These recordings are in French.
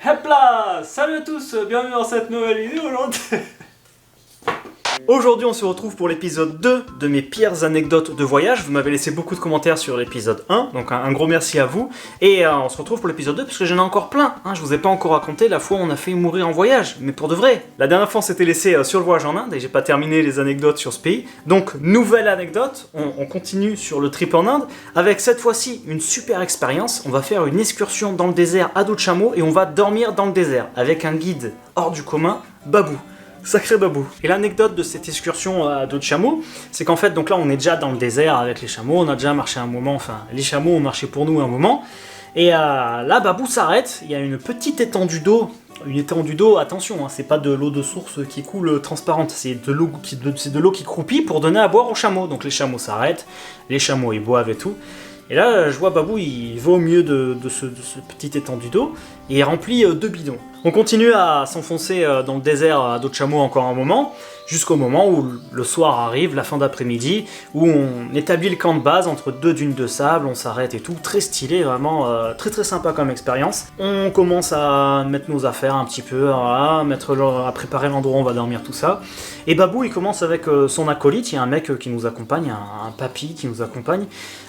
Hop là! Salut à tous, bienvenue dans cette nouvelle vidéo aujourd'hui. Aujourd'hui on se retrouve pour l'épisode 2 de mes pires anecdotes de voyage. Vous m'avez laissé beaucoup de commentaires sur l'épisode 1, donc un gros merci à vous. Et on se retrouve pour l'épisode 2 parce que j'en ai encore plein. Je vous ai pas encore raconté la fois où on a fait mourir en voyage, mais pour de vrai. La dernière fois on s'était laissé sur le voyage en Inde et j'ai pas terminé les anecdotes sur ce pays. Donc nouvelle anecdote, on continue sur le trip en Inde avec cette fois-ci une super expérience. On va faire une excursion dans le désert à dos de chameau et on va dormir dans le désert avec un guide hors du commun, Babou. Sacré Babou. Et l'anecdote de cette excursion à dos de chameau, c'est qu'en fait, donc là on est déjà dans le désert avec les chameaux, on a déjà marché un moment, enfin les chameaux ont marché pour nous un moment, et là Babou s'arrête, il y a une petite étendue d'eau, attention, hein, c'est pas de l'eau de source qui coule transparente, c'est de l'eau qui croupit pour donner à boire aux chameaux, donc les chameaux s'arrêtent, les chameaux ils boivent et tout. Et là, je vois Babou, il va au milieu de ce petit étendue d'eau et il remplit 2 bidons. On continue à s'enfoncer dans le désert à dos de chameau encore un moment, jusqu'au moment où le soir arrive, la fin d'après-midi, où on établit le camp de base entre 2 dunes de sable, on s'arrête et tout, très stylé, vraiment très très sympa comme expérience. On commence à mettre nos affaires un petit peu, à préparer l'endroit où on va dormir, tout ça. Et Babou, il commence avec son acolyte, il y a un mec qui nous accompagne, un papy qui nous accompagne,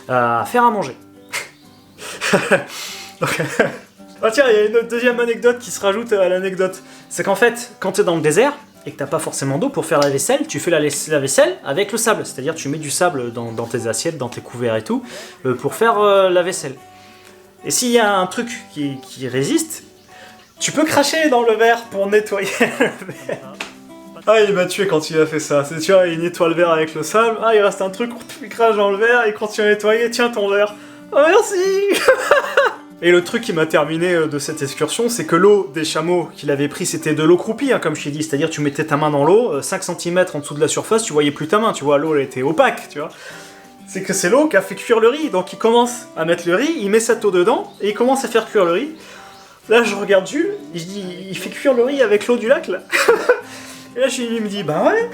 à faire à manger. Donc, ah tiens, il y a une deuxième anecdote qui se rajoute à l'anecdote. C'est qu'en fait, quand tu es dans le désert et que t'as pas forcément d'eau pour faire la vaisselle, tu fais la vaisselle avec le sable. C'est-à-dire tu mets du sable dans tes assiettes, dans tes couverts et tout, pour faire la vaisselle. Et s'il y a un truc qui résiste, tu peux cracher dans le verre pour nettoyer le verre. Ah, il m'a tué quand il a fait ça. Tu vois, il nettoie le verre avec le sable. Ah, il reste un truc, il crache dans le verre, il continue à nettoyer. Tiens ton verre. Oh, merci. Et le truc qui m'a terminé de cette excursion, c'est que l'eau des chameaux qu'il avait pris, c'était de l'eau croupie, hein, comme je t'ai dit. C'est-à-dire, tu mettais ta main dans l'eau, 5 cm en dessous de la surface, tu voyais plus ta main, tu vois, l'eau elle était opaque, tu vois. C'est que c'est l'eau qui a fait cuire le riz. Donc il commence à mettre le riz, il met cette eau dedans, et il commence à faire cuire le riz. Là, je regarde Jules, je dis, il fait cuire le riz avec l'eau du lac, là. Et là, il me dit, bah ouais.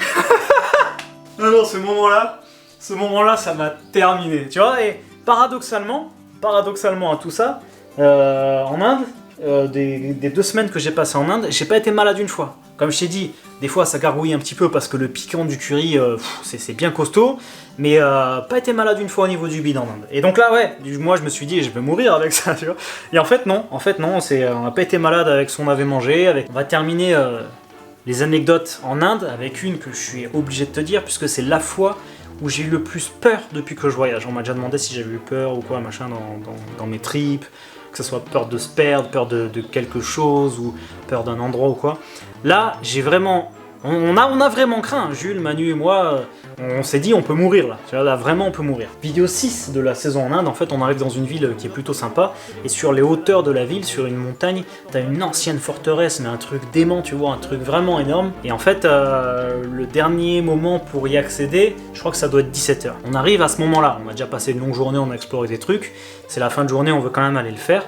Non, ce moment-là, ça m'a terminé, tu vois. Et paradoxalement à tout ça, en Inde, des 2 semaines que j'ai passées en Inde, j'ai pas été malade une fois. Comme je t'ai dit, des fois ça gargouille un petit peu parce que le piquant du curry, c'est bien costaud, mais pas été malade une fois au niveau du bide en Inde. Et donc là, ouais, moi je me suis dit, je vais mourir avec ça, tu vois. Et en fait non, on n'a pas été malade avec ce qu'on avait mangé. On va terminer les anecdotes en Inde avec une que je suis obligé de te dire, puisque c'est la fois où j'ai eu le plus peur depuis que je voyage. On m'a déjà demandé si j'avais eu peur ou quoi, machin, dans mes trips, que ce soit peur de se perdre, peur de quelque chose, ou peur d'un endroit ou quoi. Là, j'ai vraiment... On a vraiment craint, Jules, Manu et moi, on s'est dit on peut mourir là, tu vois, là vraiment on peut mourir. Vidéo 6 de la saison en Inde, en fait on arrive dans une ville qui est plutôt sympa, et sur les hauteurs de la ville, sur une montagne, t'as une ancienne forteresse, mais un truc dément, tu vois, un truc vraiment énorme. Et en fait, le dernier moment pour y accéder, je crois que ça doit être 17h. On arrive à ce moment-là, on a déjà passé une longue journée, on a exploré des trucs, c'est la fin de journée, on veut quand même aller le faire.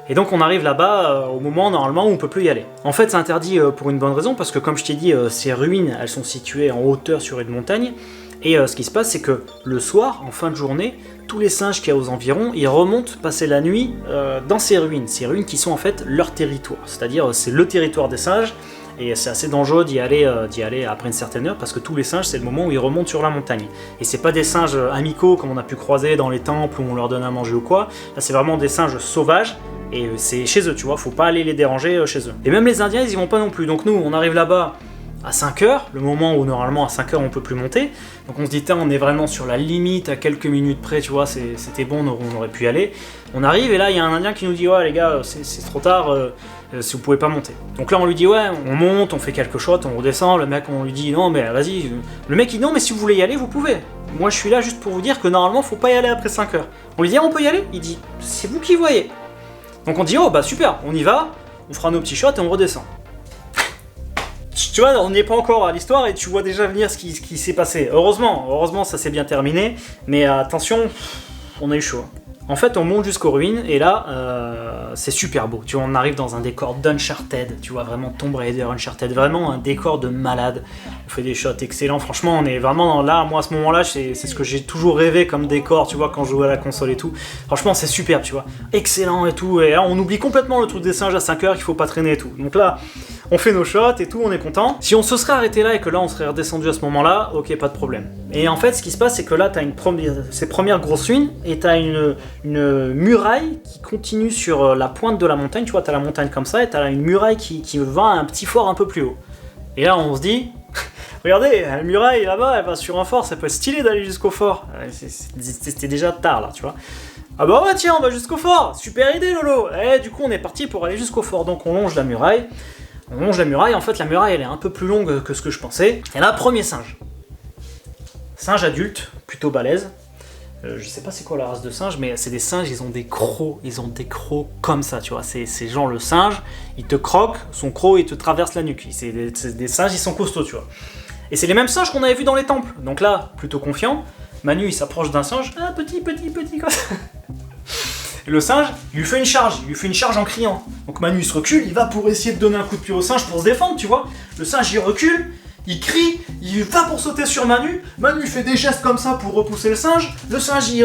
Et donc on arrive là-bas au moment normalement où on peut plus y aller. En fait c'est interdit pour une bonne raison, parce que comme je t'ai dit, ces ruines elles sont situées en hauteur sur une montagne, et ce qui se passe c'est que le soir, en fin de journée, tous les singes qu'il y a aux environs, ils remontent passer la nuit dans ces ruines qui sont en fait leur territoire, c'est-à-dire c'est le territoire des singes, et c'est assez dangereux d'y aller après une certaine heure, parce que tous les singes c'est le moment où ils remontent sur la montagne. Et c'est pas des singes amicaux comme on a pu croiser dans les temples où on leur donne à manger ou quoi, là c'est vraiment des singes sauvages, et c'est chez eux, tu vois, faut pas aller les déranger chez eux. Et même les Indiens, ils y vont pas non plus. Donc nous, on arrive là-bas à 5h, le moment où normalement à 5h on peut plus monter. Donc on se dit, on est vraiment sur la limite, à quelques minutes près, tu vois, c'était bon, on aurait pu y aller. On arrive et là, il y a un Indien qui nous dit, ouais les gars, c'est trop tard, si vous pouvez pas monter. Donc là, on lui dit, ouais, on monte, on fait quelques shots, on redescend. Le mec, on lui dit, non, mais vas-y. Le mec, il dit, non, mais si vous voulez y aller, vous pouvez. Moi, je suis là juste pour vous dire que normalement, faut pas y aller après 5h. On lui dit, on peut y aller? Il dit, c'est vous qui voyez. Donc on dit, oh bah super, on y va, on fera nos petits shots et on redescend. Tu vois, on n'y est pas encore à l'histoire et tu vois déjà venir ce qui s'est passé. Heureusement, ça s'est bien terminé, mais attention, on a eu chaud. En fait, on monte jusqu'aux ruines et là, c'est super beau. Tu vois, on arrive dans un décor d'Uncharted. Tu vois, vraiment Tomb Raider, Uncharted, vraiment un décor de malade. On fait des shots excellents. Franchement, on est vraiment là. Moi, à ce moment-là, c'est ce que j'ai toujours rêvé comme décor. Tu vois, quand je jouais à la console et tout. Franchement, c'est superbe, tu vois, excellent et tout. Et là, on oublie complètement le truc des singes à 5 heures qu'il faut pas traîner et tout. Donc là, on fait nos shots et tout, on est content. Si on se serait arrêté là et que là, on serait redescendu à ce moment-là, ok, pas de problème. Et en fait, ce qui se passe, c'est que là, t'as ces premières grosses ruines et t'as une muraille qui continue sur la pointe de la montagne. Tu vois, t'as la montagne comme ça et t'as une muraille qui va à un petit fort un peu plus haut. Et là, on se dit, regardez, la muraille là-bas, elle va sur un fort, ça peut être stylé d'aller jusqu'au fort. C'était déjà tard là, tu vois. Ah bah ouais, tiens, on va jusqu'au fort, super idée Lolo. Et du coup, on est parti pour aller jusqu'au fort. Donc on longe la muraille. En fait, la muraille, elle est un peu plus longue que ce que je pensais. Et là, premier singe. Singe adulte, plutôt balèze. Je sais pas c'est quoi la race de singe, mais c'est des singes, ils ont des crocs comme ça, tu vois. C'est genre le singe, il te croque, son croc, il te traverse la nuque. C'est des singes, ils sont costauds, tu vois. Et c'est les mêmes singes qu'on avait vus dans les temples. Donc là, plutôt confiant, Manu, il s'approche d'un singe, ah, petit, comme ça. Et le singe, il lui fait une charge en criant. Donc Manu, il se recule, il va pour essayer de donner un coup de pied au singe pour se défendre, tu vois. Le singe, il recule, il crie, il va pour sauter sur Manu. Manu fait des gestes comme ça pour repousser le singe. Le singe, il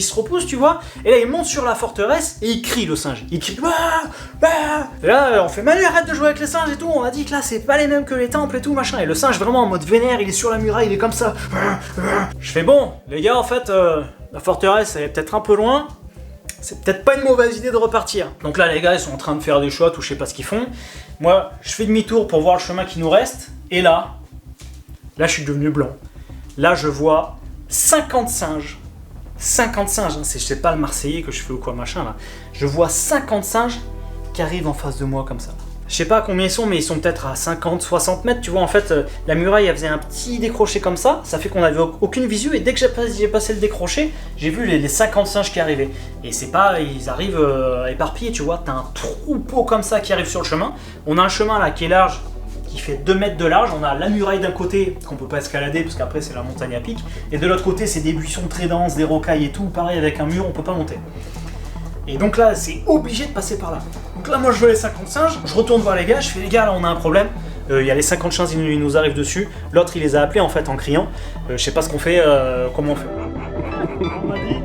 se repousse, tu vois. Et là, il monte sur la forteresse et il crie, le singe. Il crie, bah, bah. Et là, on fait Manu, arrête de jouer avec les singes et tout. On a dit que là, c'est pas les mêmes que les temples et tout, machin. Et le singe, vraiment en mode vénère, il est sur la muraille, il est comme ça. Je fais bon, les gars, en fait, la forteresse, elle est peut-être un peu loin. C'est peut-être pas une mauvaise idée de repartir. Donc là, les gars, ils sont en train de faire des shots ou je sais pas ce qu'ils font. Moi, je fais demi-tour pour voir le chemin qui nous reste. Et là, je suis devenu blanc. Là, je vois 50 singes. 50 singes, hein. C'est pas le Marseillais que je fais ou quoi, machin, là. Je vois 50 singes qui arrivent en face de moi comme ça. Je sais pas combien ils sont, mais ils sont peut-être à 50, 60 mètres. Tu vois, en fait, la muraille, elle faisait un petit décroché comme ça. Ça fait qu'on avait aucune visu. Et dès que j'ai passé le décroché, j'ai vu les 50 singes qui arrivaient. Et c'est pas, ils arrivent éparpillés, tu vois. T'as un troupeau comme ça qui arrive sur le chemin. On a un chemin là qui est large, qui fait 2 mètres de large. On a la muraille d'un côté qu'on peut pas escalader parce qu'après c'est la montagne à pic. Et de l'autre côté, c'est des buissons très denses, des rocailles et tout. Pareil, avec un mur, on peut pas monter. Et donc là, c'est obligé de passer par là. Donc là, moi, je veux les 50 singes, je retourne voir les gars, je fais les gars, là, on a un problème. Il y a les 50 singes, ils nous arrivent dessus. L'autre, il les a appelés en fait en criant. Je sais pas ce qu'on fait, comment on fait. On m'a dit.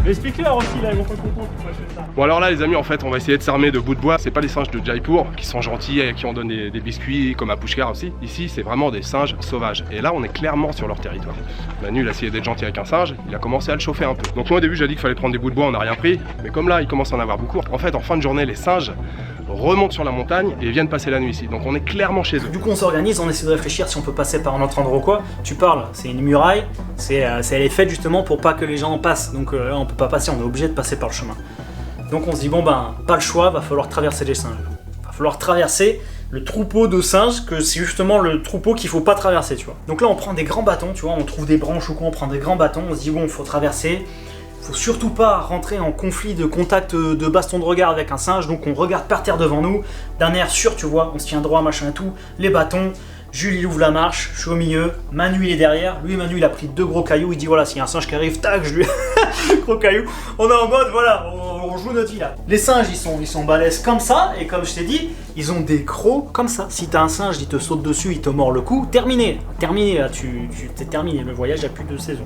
Explique-leur aussi, là, ils vont pas comprendre pourquoi je fais ça. Bon alors là les amis, en fait on va essayer de s'armer de bouts de bois. C'est pas les singes de Jaipur qui sont gentils et qui en donnent des biscuits comme à Pushkar aussi. Ici c'est vraiment des singes sauvages. Et là on est clairement sur leur territoire. Manu il a essayé d'être gentil avec un singe, il a commencé à le chauffer un peu. Donc moi au début j'ai dit qu'il fallait prendre des bouts de bois, on n'a rien pris. Mais comme là il commence à en avoir beaucoup, en fait en fin de journée les singes remontent sur la montagne et viennent passer la nuit ici. Donc on est clairement chez eux. Du coup on s'organise, on essaie de réfléchir si on peut passer par un autre endroit ou quoi. Tu parles, c'est une muraille, elle est faite justement pour pas que les gens en passent. Donc là on peut pas passer, on est obligé de passer par le chemin. Donc on se dit bon ben pas le choix, va falloir traverser les singes. Va falloir traverser le troupeau de singes, que c'est justement le troupeau qu'il faut pas traverser, tu vois. Donc là on prend des grands bâtons, tu vois, on trouve des branches ou quoi, on prend des grands bâtons, on se dit bon faut traverser. Faut surtout pas rentrer en conflit de contact de baston de regard avec un singe, donc on regarde par terre devant nous, d'un air sûr, tu vois, on se tient droit, machin et tout, les bâtons, Jules il ouvre la marche, je suis au milieu, Manu il est derrière, lui Manu il a pris 2 gros cailloux, il dit voilà, s'il y a un singe qui arrive, tac, je lui... gros cailloux, on est en mode, voilà, on joue notre vie là. Les singes ils sont balèzes comme ça, et comme je t'ai dit, ils ont des crocs comme ça. Si t'as un singe, il te saute dessus, il te mord le cou, terminé là, t'es terminé, le voyage a plus de saison.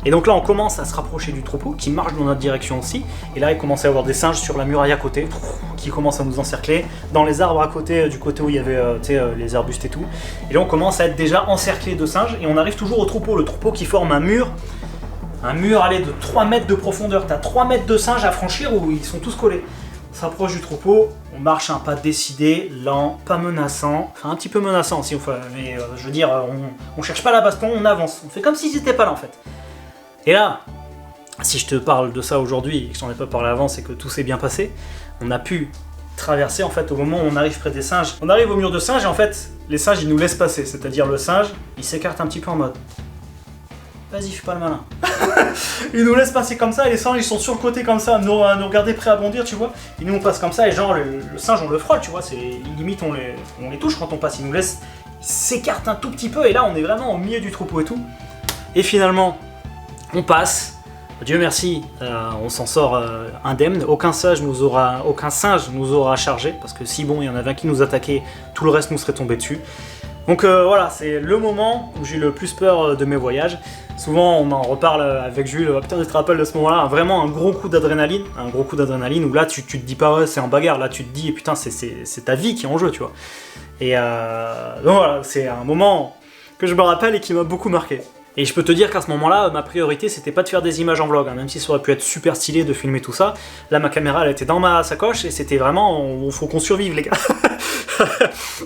Et donc là on commence à se rapprocher du troupeau, qui marche dans notre direction aussi, et là il commence à y avoir des singes sur la muraille à côté, qui commencent à nous encercler, dans les arbres à côté, du côté où il y avait les arbustes et tout. Et là on commence à être déjà encerclé de singes, et on arrive toujours au troupeau, le troupeau qui forme un mur allez, de 3 mètres de profondeur. T'as 3 mètres de singes à franchir où ils sont tous collés. On s'approche du troupeau, on marche un pas décidé, lent, pas menaçant, enfin un petit peu menaçant aussi, mais je veux dire, on cherche pas la baston, on avance, on fait comme s'ils étaient pas là en fait. Et là, si je te parle de ça aujourd'hui et que je t'en ai pas parlé avant, c'est que tout s'est bien passé. On a pu traverser en fait au moment où on arrive près des singes. On arrive au mur de singes et en fait, les singes ils nous laissent passer, c'est-à-dire le singe, il s'écarte un petit peu en mode vas-y, fais pas le malin. Ils nous laissent passer comme ça, et les singes ils sont sur le côté comme ça, à nous regarder prêts à bondir, tu vois. Et nous on passe comme ça, et genre le singe on le frôle, tu vois, c'est limite on les touche quand on passe, ils nous laissent, ils s'écartent un tout petit peu, et là on est vraiment au milieu du troupeau et tout. Et finalement, on passe, Dieu merci, on s'en sort indemne. Aucun singe nous aura chargé, parce que si bon, il y en avait un qui nous attaquait, tout le reste nous serait tombé dessus. Donc voilà, c'est le moment où j'ai eu le plus peur de mes voyages. Souvent on en reparle avec Jules, putain tu te rappelles de ce moment-là, vraiment un gros coup d'adrénaline, où là tu te dis pas ouais c'est en bagarre, là tu te dis putain c'est ta vie qui est en jeu, tu vois. Et donc voilà, c'est un moment que je me rappelle et qui m'a beaucoup marqué. Et je peux te dire qu'à ce moment-là, ma priorité c'était pas de faire des images en vlog, hein, même si ça aurait pu être super stylé de filmer tout ça. Là ma caméra elle était dans ma sacoche et c'était vraiment, faut qu'on survive les gars.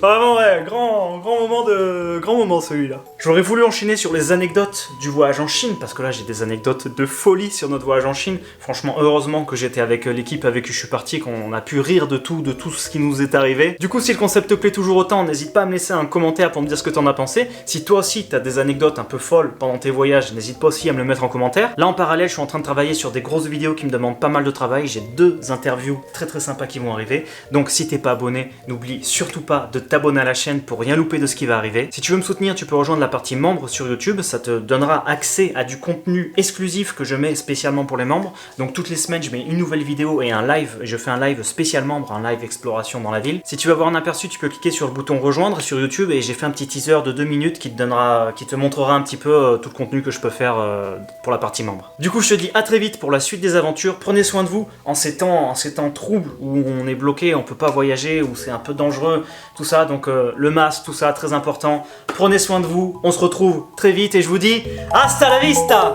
Vraiment ouais, grand moment celui-là. J'aurais voulu enchaîner sur les anecdotes du voyage en Chine, parce que là j'ai des anecdotes de folie sur notre voyage en Chine. Franchement, heureusement que j'étais avec l'équipe avec qui je suis parti, qu'on a pu rire de tout ce qui nous est arrivé. Du coup, si le concept te plaît toujours autant, n'hésite pas à me laisser un commentaire pour me dire ce que t'en as pensé. Si toi aussi t'as des anecdotes un peu folles pendant tes voyages, n'hésite pas aussi à me le mettre en commentaire. Là en parallèle, je suis en train de travailler sur des grosses vidéos qui me demandent pas mal de travail. J'ai 2 interviews très sympas qui vont arriver. Donc si t'es pas abonné, n'oublie surtout pas de t'abonner à la chaîne pour rien louper de ce qui va arriver. Si tu veux me soutenir, tu peux rejoindre la partie membres sur YouTube, ça te donnera accès à du contenu exclusif que je mets spécialement pour les membres. Donc toutes les semaines, je mets une nouvelle vidéo et un live, je fais un live spécial membre, un live exploration dans la ville. Si tu veux avoir un aperçu, tu peux cliquer sur le bouton rejoindre sur YouTube et j'ai fait un petit teaser de 2 minutes qui te montrera un petit peu tout le contenu que je peux faire pour la partie membre. Du coup, je te dis à très vite pour la suite des aventures. Prenez soin de vous en ces temps troubles où on est bloqué, on peut pas voyager, où c'est un peu dangereux, tout ça. Donc le masque, tout ça, très important. Prenez soin de vous, on se retrouve très vite et je vous dis hasta la vista!